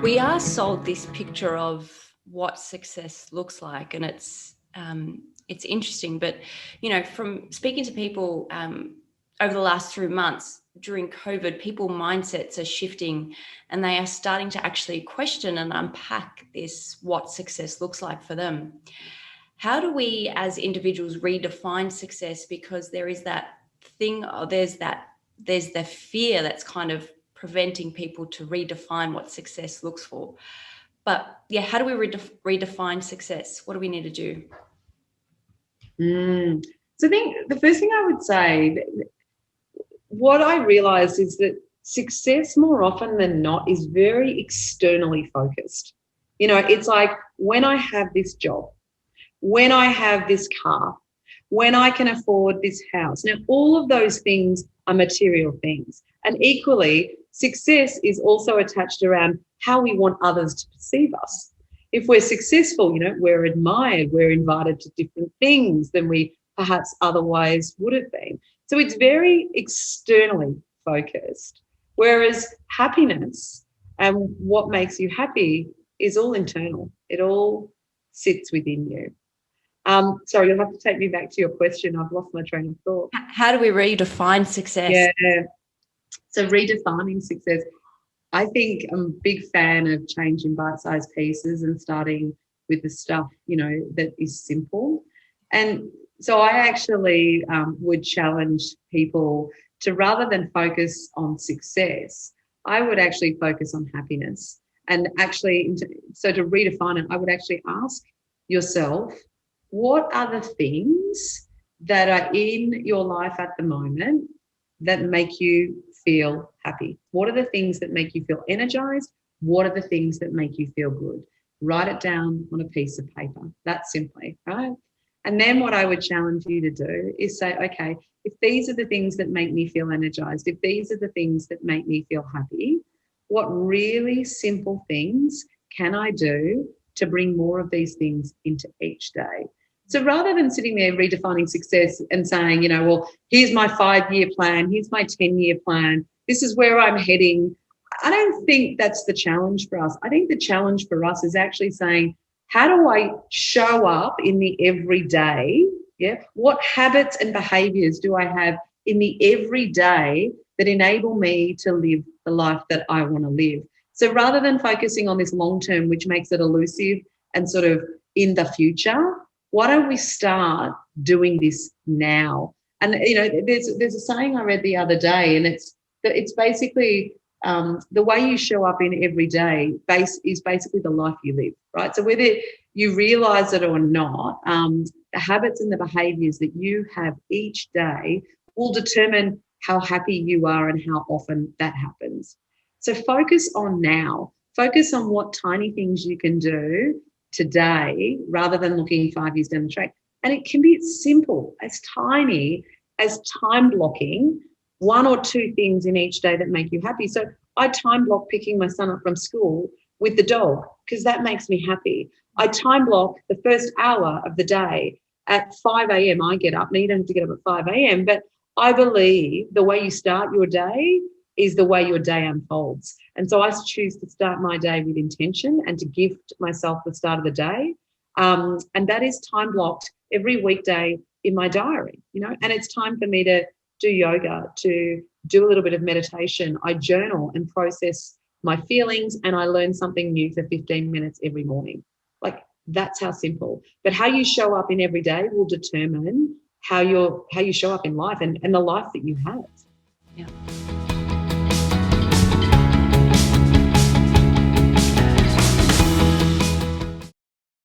We are sold this picture of what success looks like, and it's interesting. But from speaking to people over the last 3 months during COVID, people mindsets are shifting, and they are starting to actually question and unpack this what success looks like for them. How do we, as individuals, redefine success? Because there is that thing, there's the fear that's kind of preventing people to redefine what success looks for. But yeah, how do we redefine success? What do we need to do? So I think the first thing I would say, what I realized is that success more often than not is very externally focused. It's like, when I have this job, when I have this car, when I can afford this house. Now, all of those things are material things. And equally, success is also attached around how we want others to perceive us. If we're successful, we're admired, we're invited to different things than we perhaps otherwise would have been. So it's very externally focused, whereas happiness and what makes you happy is all internal. It all sits within you. Sorry, you'll have to take me back to your question. I've lost my train of thought. How do we redefine success? Yeah. So redefining success. I think I'm a big fan of change in bite-sized pieces and starting with the stuff, that is simple. And so I actually would challenge people to, rather than focus on success, I would actually focus on happiness. And actually, so to redefine it, I would actually ask yourself, what are the things that are in your life at the moment that make you feel happy? What are the things that make you feel energized? What are the things that make you feel good? Write it down on a piece of paper. That simply, right? And then what I would challenge you to do is say, okay, if these are the things that make me feel energized, if these are the things that make me feel happy, what really simple things can I do to bring more of these things into each day? So rather than sitting there redefining success and saying, well, here's my 5-year plan, here's my 10-year plan, this is where I'm heading, I don't think that's the challenge for us. I think the challenge for us is actually saying, how do I show up in the everyday? Yeah. What habits and behaviors do I have in the everyday that enable me to live the life that I want to live? So rather than focusing on this long term, which makes it elusive and sort of in the future, why don't we start doing this now? And, there's a saying I read the other day, and it's basically the way you show up in every day is basically the life you live, right? So whether you realize it or not, the habits and the behaviors that you have each day will determine how happy you are and how often that happens. So focus on now. Focus on what tiny things you can do today rather than looking 5 years down the track. And it can be as simple, as tiny as time blocking 1 or 2 things in each day that make you happy. So I time block picking my son up from school with the dog because that makes me happy. I time block the first hour of the day at 5 a.m. I get up. Now, you don't have to get up at 5 a.m., but I believe the way you start your day is the way your day unfolds. And so I choose to start my day with intention and to gift myself the start of the day. And that is time blocked every weekday in my diary, and it's time for me to do yoga, to do a little bit of meditation. I journal and process my feelings, and I learn something new for 15 minutes every morning. Like, that's how simple. But how you show up in every day will determine how you show up in life and the life that you have. Yeah.